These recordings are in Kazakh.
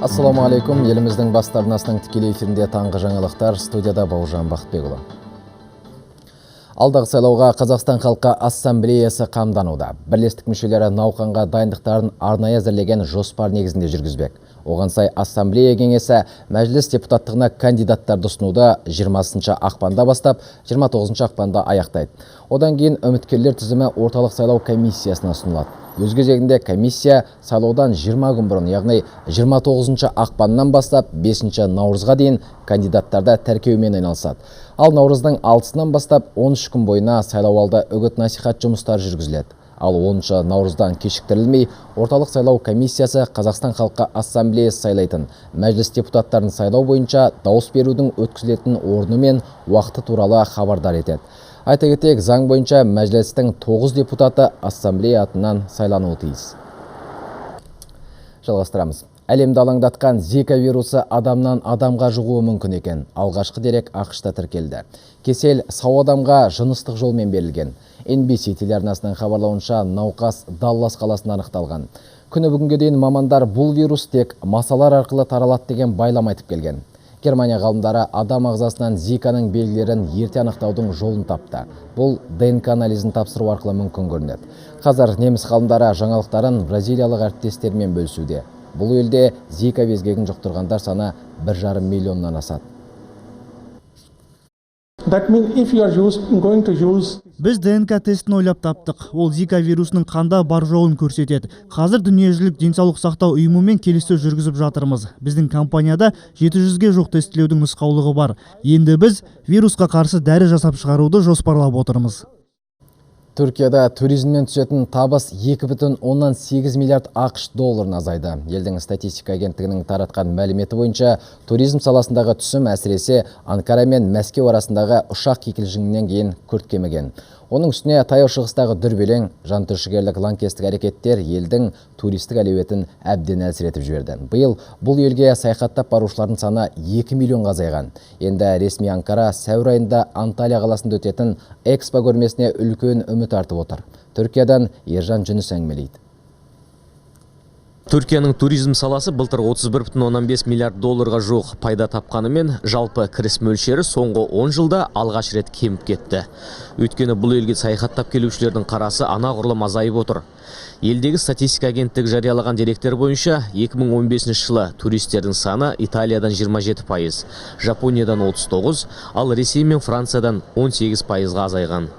Ассаламу алейкум, еліміздің бастарынасының тікелей эфирінде таңғы жаңалықтар, студияда Бауыржан Бақытбекұлы. Алдағы сайлауға Қазақстан халқы ассамблеясы қамдануда. Бірлестік мүшелері науқанға дайындықтарын арнайы әзірлеген жоспар негізінде жүргізбек. Оған сай ассамблея кеңесі мәжіліс депутаттығына кандидаттарды ұсынуды 20 ақпанда бастап 29 ақпанда аяқтайды. Одан кейін үміткерлер тізімі орталық сайлау комиссиясына ұсынылады. Өз кезегінде комиссия сайлаудан 20 күн бұрын, яғни 29 ақпаннан бастап 5 наурызға дейін кандидаттарды тіркеумен айналысады. Ал наурыздың 6-сынан бастап 13 күн бойына сайлауалды үгіт-насихат жұмыстары жүргізіледі. Ал 10 наурыздан кешіктірілмей, орталық сайлау комиссиясы Қазақстан халқы ассамблеясы сайлайтын мәжіліс депутаттарын сайлау бойынша дауыс берудің өткізілетін орны мен уақыты туралы хабардар етеді. Айта кетейік, заң бойынша мәжілістің 9 депутаты ассамблея атынан сайлануы тиіс. Жалғастырамыз. Әлемді алаңдатқан Зика вирусы адамнан адамға жұғуы мүмкін екен. Алғашқы дерек ақш-та тіркелді. Кесел сау адамға жыныстық жолмен берілген. NBC телеарнасының хабарлауынша науқас Даллас қаласында анықталған. Күні бүгінге дейін мамандар бұл вирус тек масалар арқылы таралады деген байлам айтып келген. Германия ғалымдары адам ағзасынан Зиканың белгілерін ерте анықтаудың жолын тапты. Бұл ДНК анализін тапсыру арқылы мүмкін көрінеді. Қазір неміс ғалымдары жаңалықтарын бразилиялық әріптестермен бөлісуде. Бұл елде Зика безгегін жұқтырғандар саны 1,5 миллионнан асады. Біз ДНК тестін ойлап таптық. Ол Зика вирусының қанда бар жоғын көрсетеді. Қазір дүниежүзілік денсаулық сақтау ұйымымен келіссөз жүргізіп жатырмыз. Біздің компанияда 700-ге жоқ тестілеудің нұсқаулығы бар. Енді біз вирусқа қарсы дәрі жасап шығаруды жоспарлап отырмыз. Түркияда туризмнен түсетін табыс 2,8 миллиард ақш долларына азайды. Елдің статистика агенттігінің таратқан мәліметі бойынша туризм саласындағы түсім әсіресе Анкара мен Мәскеу арасындағы ұшақ кикілжіңінен кейін күрт кеміген. Оның үстіне таяу шығыстағы дүрбелең, жантүршігерлік лаңкестік әрекеттер елдің туристік әлеуетін әбден әлсіретіп жіберді. Биыл бұл елге саяхаттап барушылардың саны 2 миллионға азайған. Енді ресми Анкара сәуір айында Анталия қаласында өтетін Экспо көрмесіне үлкен үміт артып отыр. Түркиядан Ержан Жүніс әңгімелейді. Түркияның туризм саласы былтыр 31,5 миллиард долларға жоқ пайда тапқанымен, жалпы кіріс мөлшері соңғы 10 жылда алғаш рет кеміп кетті. Өйткені бұл елге саяхаттап келушілердің қарасы анағұрлым азайып отыр. Елдегі статистика агенттігі жариялаған деректер бойынша 2015 жылы туристердің саны Италиядан 27%, Жапониядан 39%, ал Ресей мен Франциядан 18%-ға azayған.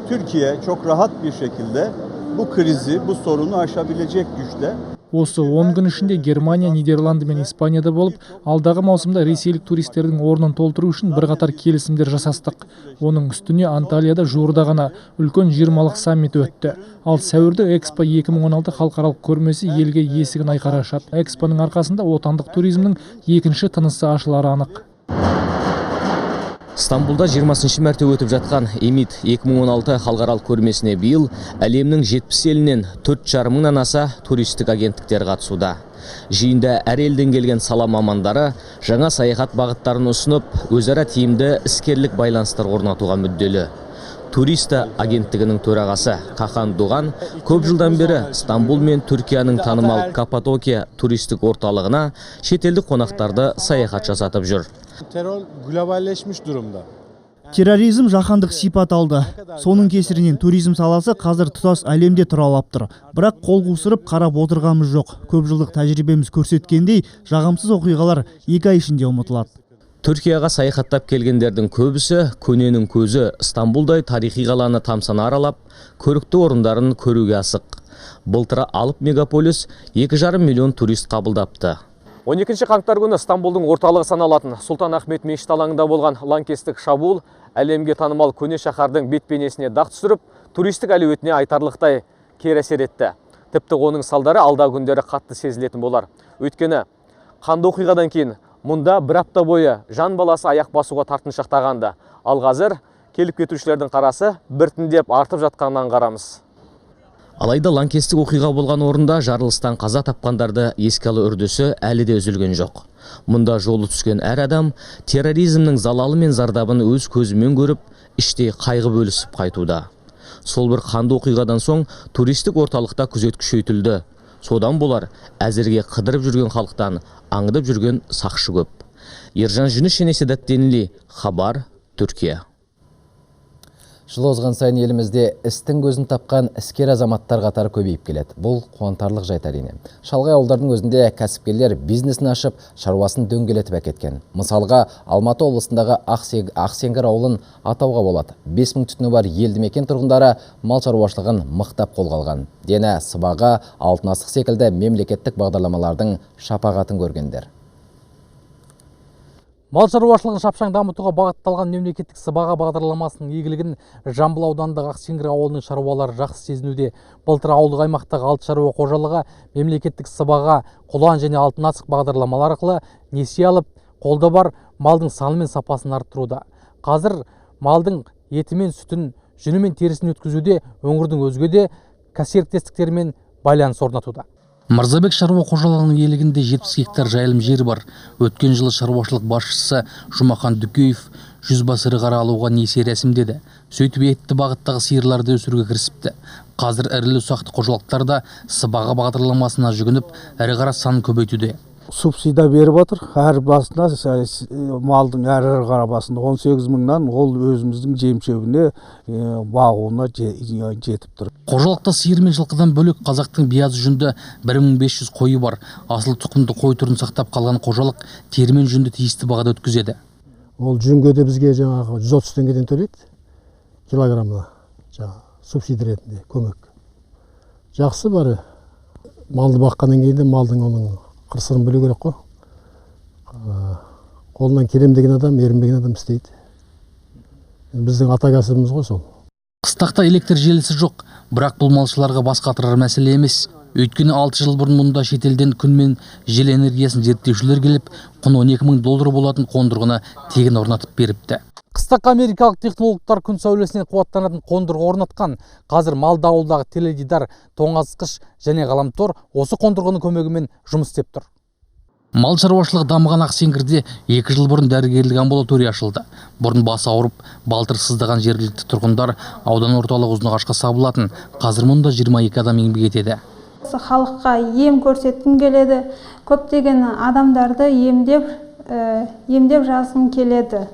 Türkiye çok rahat bir şekilde bu krizi, bu sorunu aşabilecek güçte. Осы 10 күн ішінде Германия, Нидерланды мен Испанияда болып, алдағы маусымда ресейлік туристердің орнын толтыру үшін бірқатар келісімдер жасастық. Оның үстіне Анталияда жуырда ғана үлкен 20-лық саммит өтті. Ал сәуірде Экспо 2016 халықаралық көрмесі елге есігін айқара ашады. Экспоның арқасында отандық туризмнің екінші тынысы ашылары анық. Стамбулда 20-ші мәрте өтіп жатқан Эмит 2016 халықаралық көрмесіне биыл әлемнің 70 елінен 4,5 мыңнан аса туристік агенттіктер қатысуда. Жиында әр елден келген сала мамандары жаңа саяхат бағыттарын ұсынып, өзара тиімді іскерлік байланыстар орнатуға мүдделі. Туриста агенттігінің төрағасы Кахан Дуған көп жылдан бері Стамбул мен Түркияның танымал Каппадокия туристік орталығына шетелдік қонақтарды саяхат жасатып жүр. Terör globalleşmiş durumda. Терроризм жаһандық сипат алды. Соның кесірінен туризм саласы қазір тұтас әлемде тұралап тұр. Бірақ қол қусырып қарап отырғанымыз жоқ. Көп жылдық тәжірибеміз көрсеткендей, жағымсыз оқиғалар 2 ай ішінде ұмытылады. Түркияға саяхаттап келгендердің көбісі көненің көзі Стамбулдай тарихи қаланы тамсана аралап, көрікті орындарын көруге асық. Былтыр алып мегаполис 2,5 миллион турист қабылдапты. 12 қаңтар күні Стамбулдың орталығы саналатын Сұлтан Ахмет мешіт алаңында болған лаңкестік шабуыл әлемге танымал көне шаһардың бет-бейнесіне дақ түсіріп, туристік әлеуетіне айтарлықтай кері әсер етті. Тіпті оның салдары алдағы күндері қатты сезілетін болар. Өйткені қанды оқиғадан кейін мұнда бір апта бойы жан баласы аяқ басуға тартыншақтағанды. Ал қазір келіп кетушілердің қарасы біртіндеп артып жатқанын аңғарамыз. Алайда лаңкестік оқиға болған орында жарылыстан қаза тапқандарды еске алу үрдісі әлі де үзілген жоқ. Мұнда жолы түскен әр адам терроризмнің залалы мен зардабын өз көзімен көріп, іштей қайғы бөлісіп қайтуда. Сол бір қанды оқиғадан соң туристік орталықта күзет күшейтілді. Содан болар әзірге қыдырып жүрген халықтан аңдып жүрген сақшы көп. Ержан Жүніш, Седат Денли, Хабар, Түркия. Жыл озған сайын елімізде істің көзін тапқан іскер азаматтар қатары көбейіп келеді. Бұл қуантарлық жайт әрине. Шалғай ауылдардың өзінде кәсіпкерлер бизнесін ашып, шаруасын дөңгелетіп әкеткен. Мысалға, Алматы облысындағы Ақсеңгір ауылын атауға болады. 5000 түтіні бар елді мекен тұрғындары мал шаруашылығын мықтап қолға алған. Дені сыбаға, алтын асық секілді мемлекеттік бағдарламалардың шапағатын көргендер. Мал шаруашылығын шапшаң дамытуға бағытталған мемлекеттік сыбаға бағдарламасының игілігін Жамбыл ауданындағы Ақсеңгір ауылының шаруалары жақсы сезінуде. Былтыр ауылдық аймақтағы 6 шаруа қожалығы мемлекеттік сыбаға, құлан және алтын асық бағдарламалары арқылы несие алып, қолда бар малдың саны мен сапасын арттыруда. Қазір малдың еті мен сүтін, жүні мен терісін өткізуде өңірдің өзге де кәсіпкерліктерімен байланыс орнатуда. Мырзабек шаруа қожалығының иелігінде 70 гектар жайылым жері бар. Өткен жылы шаруашылық басшысы Жұмахан Дүкеев 100 бас ірі қара алуға несие рәсімдеді. Сөйтіп етті бағыттағы сиырларды өсіруге кірісіпті. Қазір ірілі ұсақты қожалықтар да сыбаға бағдарламасына жүгініп, ірі қара санын көбейтуде. Субсидия беріп отыр. Әр басына малдың әр қара басында 18 мыңнан ол өзіміздің жем-шөбіне бағуына жетіп тұр. Қожалықта сиыр мен жылқыдан бөлек қазақтың биязы жүнді 1500 қойы бар. Асыл тұқымды қой түрін сақтап қалған қожалық тері мен жүнді тиісті бағада өткізеді. Ол жүнге де бізге жаңағы 130 теңгеден төлейді. Килограммына субсидия ретінде көмек. Жақсы бары. Малды баққаннан кейін де малдың оның қырсырын білу керек қой. Қолынан келем деген адам, ерінбеген адам істейді. Біздің ата кәсібіміз ғой сол. Қыстақта электр желісі жоқ, бірақ бұл малшыларға бас қатырар мәселе емес. Өйткені 6 жыл бұрын мұнда шетелден күн мен жел энергиясын зерттеушілер келіп, құны $12,000 болатын қондырғыны тегін орнатып беріпті. Қыстаққа америкалық технологтар күн сәулесінен қуаттанатын қондырғы орнатқан. Қазір малды ауылдағы теледидар, тоңазытқыш және ғаламтор осы қондырғының көмегімен жұмыс істеп тұр. Мал шаруашылығы дамыған Ақсеңгірде 2 жыл бұрын дәрігерлік амбулатория ашылды. Бұрын басы ауырып, балтыр сыздаған жергілікті тұрғындар аудан орталығы Ұзынағашқа сабылатын. Қазір мұнда 22 адам еңбек етеді. Халыққа ем көрсеткім келеді. Көптеген адамдарды емдеп жазғым келеді.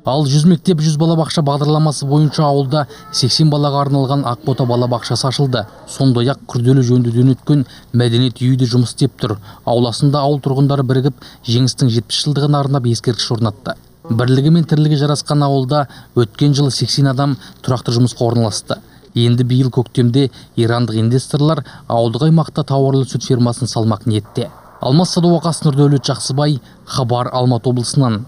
Ал 100 мектеп 100 балабақша бағдарламасы бойынша ауылда 80 балаға арналған Ақбота балабақшасы ашылды. Сондай-ақ күрделі жөндеуден өткен мәдениет үйі де жұмыс істеп тұр. Ауласында ауыл тұрғындары бірігіп, жеңістің 70 жылдығына арнап ескерткіш орнатты. Бірлігі мен тірлігі жарасқан ауылда өткен жылы 80 адам тұрақты жұмысқа орналасты. Енді биыл көктемде ирандық инвесторлар ауылдық аймақта тауарлы сүт фермасын салмақ ниетте. Алмас Садуақас, Нұрдәулет Жақсыбай, Хабар, Алматы облысынан.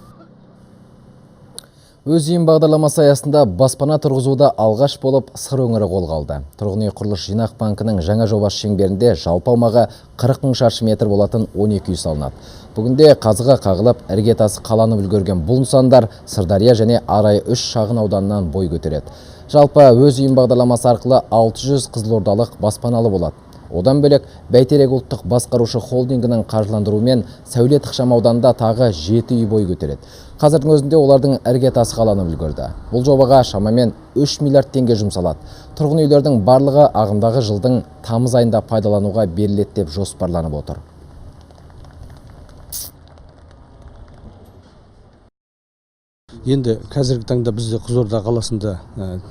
Өз үйім бағдарламасы аясында баспана тұрғызуда алғаш болып Сыр өңірі қолға алды. Тұрғын үй құрылыс жинақ банкінің жаңа жобасы шеңберінде жалпы аумағы 40 000 шаршы метр болатын 12 үй салынады. Бүгінде қазығы қағылып, іргетасы қаланып үлгерген бұл нысандар Сырдария және Арай 3 шағын ауданынан бой көтереді. Жалпы өз үйім бағдарламасы арқылы 600 қызылордалық баспаналы болады. Одан бөлек Бәйтерек ұлттық басқарушы холдингінің қаржыландыруымен Сәулет ықшам ауданында тағы 7 үй бой көтереді. Қазірдің өзінде олардың іргетасы қаланып үлгерді. Бұл жобаға шамамен 3 миллиард теңге жұмсалады. Тұрғын үйлердің барлығы ағымдағы жылдың тамыз айында пайдалануға беріледі деп жоспарланып отыр. Енді қазіргі таңда бізде Қызылорда қаласында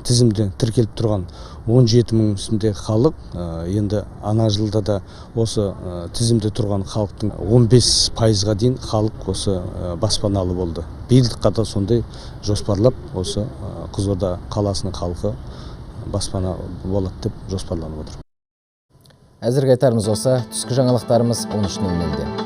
тізімде тіркеліп тұрған 17 мың үстінде халық. Енді ана жылда да осы тізімде тұрған халықтың 15%-ға дейін халық осы баспаналы болды. Биылдыққа да сондай жоспарлап осы Қызылорда қаласының халқы баспана болады деп жоспарланып отыр. Әзірге айтарымыз осы. Түскі жаңалықтарымыз 13:00-де.